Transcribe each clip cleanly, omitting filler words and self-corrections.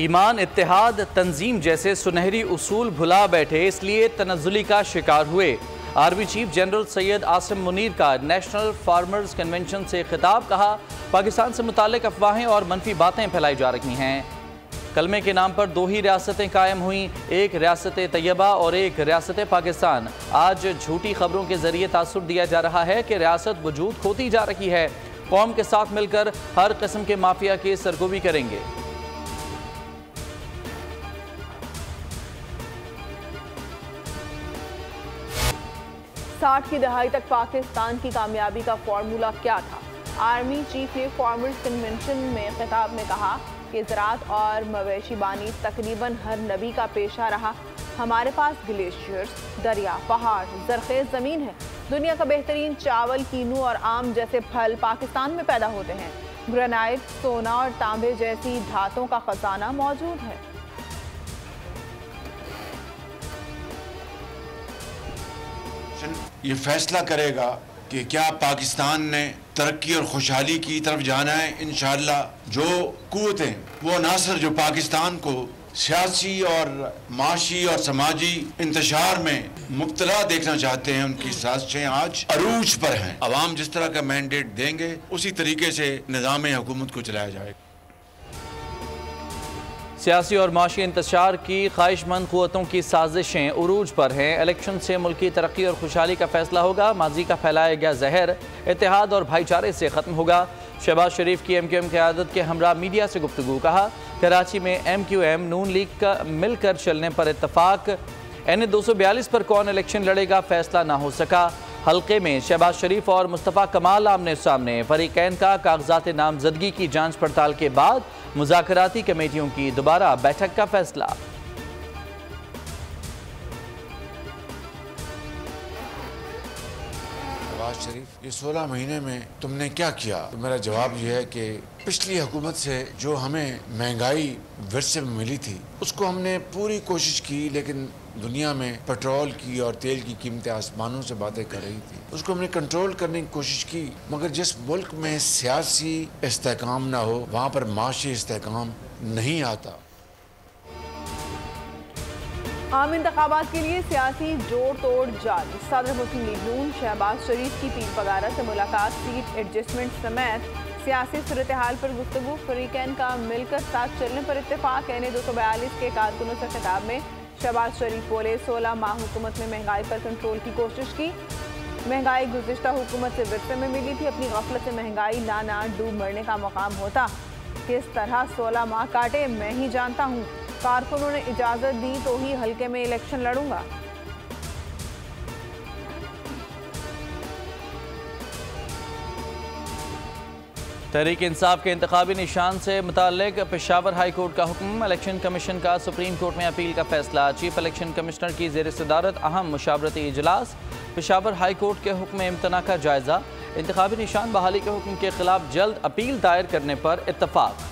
ईमान, इत्तेहाद, तंजीम जैसे सुनहरी उसूल भुला बैठे, इसलिए तनज़्ज़ुली का शिकार हुए। Army chief general Syed Asim Munir का नेशनल फार्मर्स कन्वेंशन से खिताब। कहा, पाकिस्तान से मुताल्लिक अफवाहें और मनफी बातें फैलाई जा रही हैं। कलमे के नाम पर दो ही रियासतें कायम हुई, एक रियासत तैयबा और एक रियासत पाकिस्तान। आज झूठी खबरों के जरिए तासुर दिया जा रहा है कि रियासत वजूद खोती जा रही है। कौम के साथ मिलकर हर किस्म के माफिया की सरगोबी करेंगे। 60 की दहाई तक पाकिस्तान की कामयाबी का फॉर्मूला क्या था? आर्मी चीफ ने फार्मर्स कन्वेंशन में खिताब में कहा कि ज़राअत और मवेशी बानी तकरीबन हर नबी का पेशा रहा। हमारे पास ग्लेशियर्स, दरिया, पहाड़, ज़रख़ेज़ ज़मीन है। दुनिया का बेहतरीन चावल, कीनू और आम जैसे फल पाकिस्तान में पैदा होते हैं। ग्रेनाइट, सोना और तांबे जैसी धातों का खजाना मौजूद है। ये फैसला करेगा कि क्या पाकिस्तान ने तरक्की और खुशहाली की तरफ जाना है। इंशाअल्लाह जो कुव्वतें, वो अनासर जो पाकिस्तान को सियासी और माशी और समाजी इंतशार में मुब्तला देखना चाहते हैं, उनकी साजिशें आज अरूज पर हैं। अवाम जिस तरह का मैंडेट देंगे उसी तरीके से निज़ाम हुकूमत को चलाया जाएगा। सियासी और माशी इंतशार की ख्वाहिशमंद क़ुव्वतों की साजिशें उरूज पर हैं। इलेक्शन से मुल्की तरक्की और खुशहाली का फैसला होगा। माजी का फैलाया गया जहर इत्तेहाद और भाईचारे से ख़त्म होगा। शहबाज शरीफ की MQM क़यादत के हमरा मीडिया से गुफ्तगू। कहा, कराची में MQM नून लीग का मिलकर चलने पर इत्तफाक। NA 242 पर कौन इलेक्शन लड़ेगा फैसला ना हो सका। हल्के में शहबाज शरीफ और मुस्तफ़ा कमाल आमने सामने। फरीकैन का कागजात नामजदगी की जांच पड़ताल के बाद मुज़ाकराती कमेटियों की दोबारा बैठक का फैसला। शहबाज शरीफ, ये 16 महीने में तुमने क्या किया? तो मेरा जवाब यह है कि पिछली हुकूमत से जो हमें महंगाई विरसे में मिली थी उसको हमने पूरी कोशिश की, लेकिन दुनिया में पेट्रोल की और तेल की कीमतें आसमानों से बातें कर रही थी। उसको हमने कंट्रोल करने की कोशिश की, मगर जिस मुल्क में सियासी इस्तेहकाम ना हो वहाँ पर माशी इस्तेहकाम नहीं आता। आम इंतखाबात के लिए सियासी जोड़ तोड़ जारी। सदर मुस्लिम लीग नून शहबाज शरीफ की पीर पगारा से मुलाकात, सीट एडजस्टमेंट समेत सियासी सूरत हाल पर गुफ्तगू। फरीकैन का मिलकर साथ चलने पर इत्तेफाक। NA 242 के कारकुनों से खिताब में शहबाज शरीफ बोले, 16 माह हुकूमत में महंगाई पर कंट्रोल की कोशिश की। महंगाई गुज़िश्ता हुकूमत से विरसे में मिली थी। अपनी गफलत से महंगाई लाना डूब मरने का मकाम होता। किस तरह 16 माह काटे मैं ही जानता हूँ। कारकुनों ने इजाज़त दी तो ही हल्के में इलेक्शन लड़ूंगा। तहरीक इंसाफ के इंतखाबी निशान से मुताल्लिक पेशावर हाई कोर्ट का हुक्म। इलेक्शन कमीशन का सुप्रीम कोर्ट में अपील का फैसला। चीफ इलेक्शन कमिश्नर की ज़ेर सदारत अहम मुशावरती इजलास। पेशावर हाई कोर्ट के हुक्म इम्तना का जायजा। इंतखाबी निशान बहाली के हुक्म के खिलाफ जल्द अपील दायर करने पर इत्तफाक।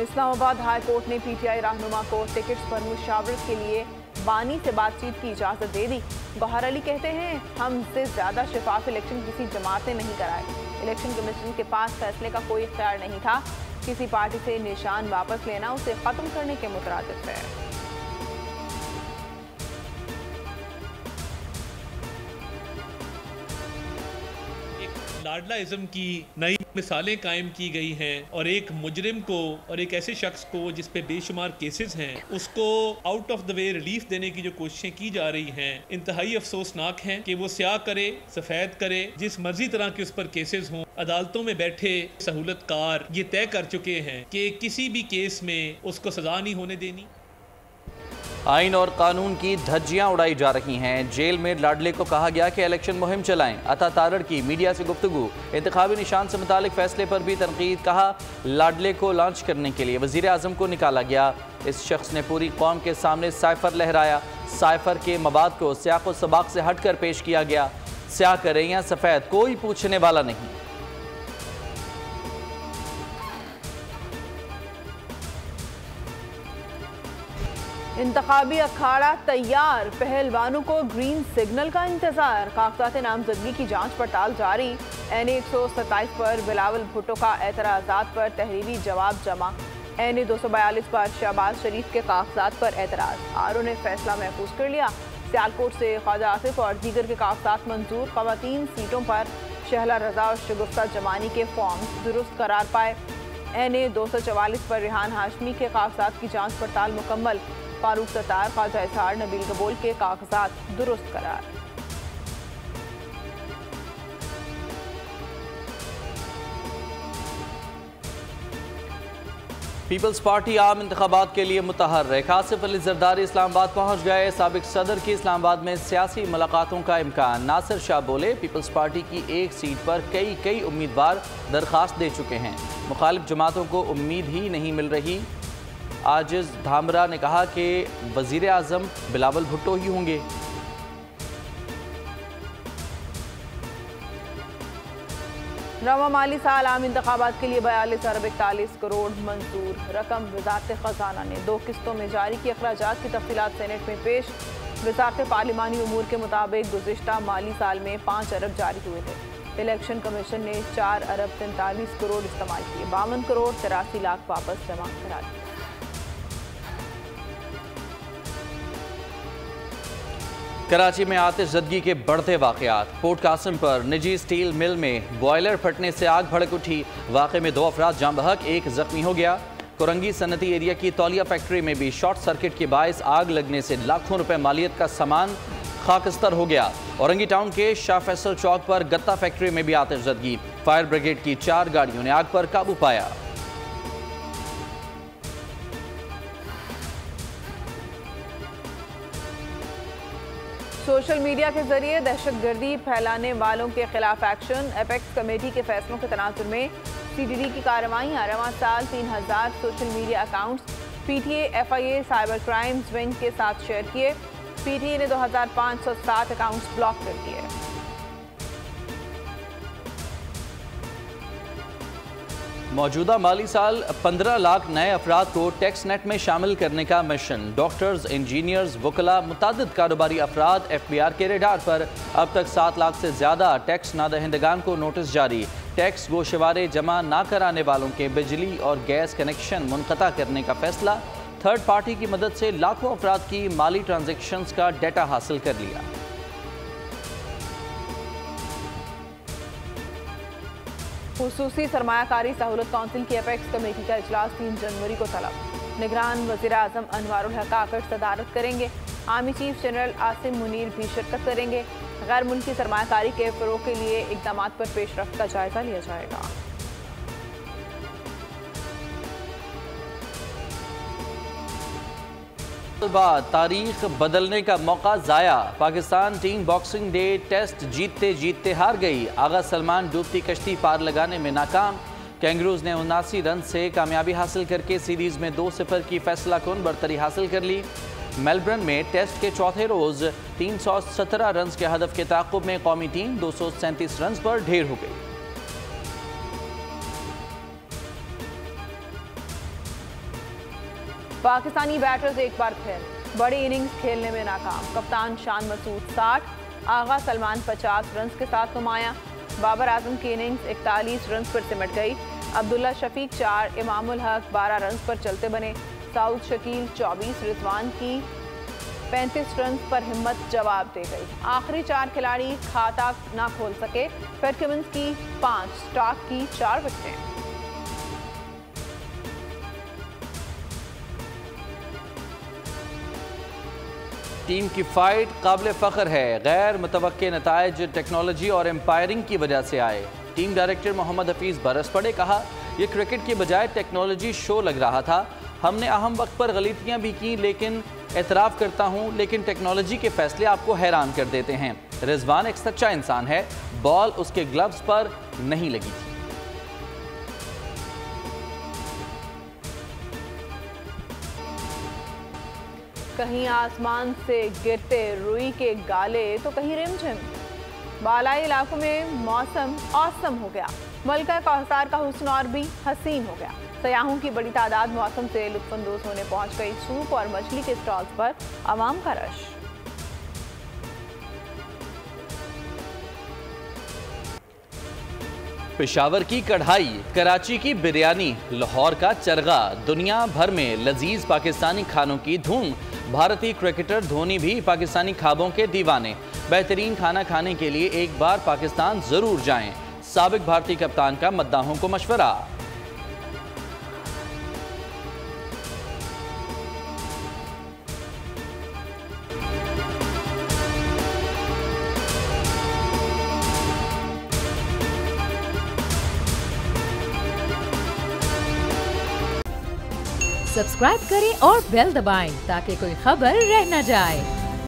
इस्लामाबाद हाई कोर्ट ने PTI रहनुमा को टिकट्स पर मुशावरत के लिए बानी से बातचीत की इजाज़त दे दी। गौहर अली कहते हैं, हमसे ज़्यादा शफाफ इलेक्शन किसी जमात ने नहीं कराए। इलेक्शन कमीशन के पास फैसले का कोई इख्तियार नहीं था। किसी पार्टी से निशान वापस लेना उसे ख़त्म करने के मुतरादिफ है। लाडलाइज्म की नई मिसालें कायम की गई हैं और एक मुजरिम को और एक ऐसे शख्स को जिस पे बेशुमार केसेस हैं उसको out of the way relief देने की जो कोशिशें की जा रही हैं इंतहाई अफसोसनाक हैं कि वो स्याह करे सफ़ेद करे जिस मर्जी तरह के उस पर केसेस हों। अदालतों में बैठे सहूलतकार ये तय कर चुके हैं कि किसी भी केस में उसको सजा नहीं होने देनी। आइन और कानून की धज्जियां उड़ाई जा रही हैं। जेल में लाडले को कहा गया कि इलेक्शन मुहिम चलाएं। अता तारड़ की मीडिया से गुफ्तगू। इंतखाबी निशान से मुतालिक फैसले पर भी तनकीद। कहा, लाडले को लॉन्च करने के लिए वज़ीर आज़म को निकाला गया। इस शख्स ने पूरी कौम के सामने साइफर लहराया। साइफर के मवाद को सियाक़ व सबाक़ से हट कर पेश किया गया। स्याह करें या सफ़ेद कोई पूछने वाला नहीं। इंतखाबी अखाड़ा तैयार, पहलवानों को ग्रीन सिग्नल का इंतजार। कागजात नामजदगी की जांच पड़ताल जारी। NA 127 पर बिलावल भुट्टो का एतराज़ात पर तहरीरी जवाब जमा। NA 242 पर शहबाज शरीफ के कागजात पर एतराज़। RO ने फैसला महफूज कर लिया। सियालकोट से ख्वाजा आसिफ और दीगर के कागजात मंजूर। ख़वातीन सीटों पर शहला रजा और शगुफ्ता जमानी के फॉर्म दुरुस्त करार पाए। NA 244 पर रेहान हाशमी के कागजात की जांच पड़ताल मुकम्मल। फारूक सत्तार, ख्वाजा इजहार, नबील कबूल के कागजात दुरुस्त करार। पीपल्स पार्टी आम इंतखाबात के लिए मुतहर्रिक। आसिफ अली जरदारी इस्लामाबाद पहुंच गए। साबिक सदर की इस्लामाबाद में सियासी मुलाकातों का इम्कान। नासिर शाह बोले, पीपल्स पार्टी की एक सीट पर कई उम्मीदवार दरख्वास्त दे चुके हैं। मुखालिफ जमातों को उम्मीद ही नहीं मिल रही। आजिज धामरा ने कहा कि वजीर आजम बिलावल भुट्टो ही होंगे। रवा माली साल आम इंतखाबात के लिए 42 अरब 41 करोड़ मंजूर। रकम वजारत खजाना ने 2 किस्तों में जारी की। अखराजात की तफसीलात सेनेट में पेश। वजारत पार्लिमानी उमूर के मुताबिक गुज़िश्ता माली साल में 5 अरब जारी हुए थे। इलेक्शन कमीशन ने 4 अरब 43 करोड़ इस्तेमाल किए। 52 करोड़ 83 लाख वापस जमा करा दिए। कराची में आतिशज़दगी के बढ़ते वाक़यात। पोर्ट कासिम पर निजी स्टील मिल में बॉयलर फटने से आग भड़क उठी। वाक़े में 2 अफराद जाँ बहक, 1 जख्मी हो गया। कोरंगी सनती एरिया की तौलिया फैक्ट्री में भी शॉर्ट सर्किट के बायस आग लगने से लाखों रुपए मालियत का सामान खाकस्तर हो गया। औरंगी टाउन के शाह फैसल चौक पर गत्ता फैक्ट्री में भी आतिशज़दगी। फायर ब्रिगेड की 4 गाड़ियों ने आग पर काबू पाया। सोशल मीडिया के जरिए दहशतगर्दी फैलाने वालों के खिलाफ एक्शन। एपेक्स कमेटी के फैसलों के तनाजुर में CDD की कार्रवाई। रवां साल 3000 social media accounts PTA FIA cyber crimes wing के साथ शेयर किए। PTA ने 2507 अकाउंट्स ब्लॉक कर दिए। मौजूदा माली साल 15 लाख नए अफराद को टैक्स नेट में शामिल करने का मिशन। डॉक्टर्स, इंजीनियर्स, वकला, मुतादिद कारोबारी अफराद FBR के रेडार पर। अब तक 7 लाख से ज़्यादा टैक्स नादहिंदगान को नोटिस जारी। टैक्स गोशवारे जमा ना कराने वालों के बिजली और गैस कनेक्शन मुनक़ता करने का फैसला। थर्ड पार्टी की मदद से लाखों अफराद की माली ट्रांजेक्शन्स का डाटा हासिल कर लिया। खुसूसी सरमायाकारी सहूलत काउंसिल की एपेक्स कमेटी का इजलास 3 जनवरी को तलब। निगरान वज़ीर आज़म अनवारुल हक आकड़ सदारत करेंगे। Army chief general Asim Munir भी शिरकत करेंगे। गैर मुल्की सरमायाकारी के फ़रोग़ के लिए इक़दाम पर पेशरफ्त का जायज़ा लिया जाएगा। बाद तारीख बदलने का मौका ज़ाया। Pakistan team boxing day test जीतते जीतते हार गई। आगा सलमान डूबती कश्ती पार लगाने में नाकाम। कैंगरूज ने 79 रन से कामयाबी हासिल करके सीरीज़ में 2-0 की फैसला कुन बरतरी हासिल कर ली। मेलबर्न में टेस्ट के चौथे रोज़ 317 रन के हदफ के ताक़ुब में कौमी टीम 237 रन पर ढेर हो गई। पाकिस्तानी बैटर्स एक बार फिर बड़ी इनिंग्स खेलने में नाकाम। कप्तान शान मसूद 60, आगा सलमान 50 रन के साथ नुमाया। बाबर आजम की इनिंग्स 41 रन पर सिमट गई। अब्दुल्ला शफीक 4, इमामुल हक 12 रन पर चलते बने। साउद शकील 24, रिजवान की 35 रन पर हिम्मत जवाब दे गई। आखिरी 4 खिलाड़ी खाता ना खोल सके। फिटकमिंस की 5, स्टार्क की 4 विकेटें। टीम की फाइट काबिल फ़ख्र है। गैर मुतवक्के नताइज टेक्नोलॉजी और एम्पायरिंग की वजह से आए। टीम डायरेक्टर मोहम्मद हफीज़ बरस पड़े। कहा, यह क्रिकेट की बजाय टेक्नोलॉजी शो लग रहा था। हमने अहम वक्त पर गलतियां भी की, लेकिन एतराफ़ करता हूं, लेकिन टेक्नोलॉजी के फैसले आपको हैरान कर देते हैं। रिजवान एक सच्चा इंसान है। बॉल उसके ग्लव्स पर नहीं लगी थी। कहीं आसमान से गिरते रुई के गाले तो कहीं रिमझिम। बालाई इलाकों में मौसम औसम हो गया। मुल्क का कौसार का हुस्न और भी हसीन हो गया। सयाहों की बड़ी तादाद मौसम से लुत्फानंदोज होने पहुंच गई। सूप और मछली के स्टॉल्स पर आवाम का रश। पेशावर की कढ़ाई, कराची की बिरयानी, लाहौर का चरगा, दुनिया भर में लजीज पाकिस्तानी खानों की धूम। भारतीय क्रिकेटर धोनी भी पाकिस्तानी खाबों के दीवाने। बेहतरीन खाना खाने के लिए एक बार पाकिस्तान जरूर जाएं। साबिक भारतीय कप्तान का मद्दाहों को मशवरा। सब्सक्राइब करें और बेल दबाएं ताकि कोई खबर रह न जाए।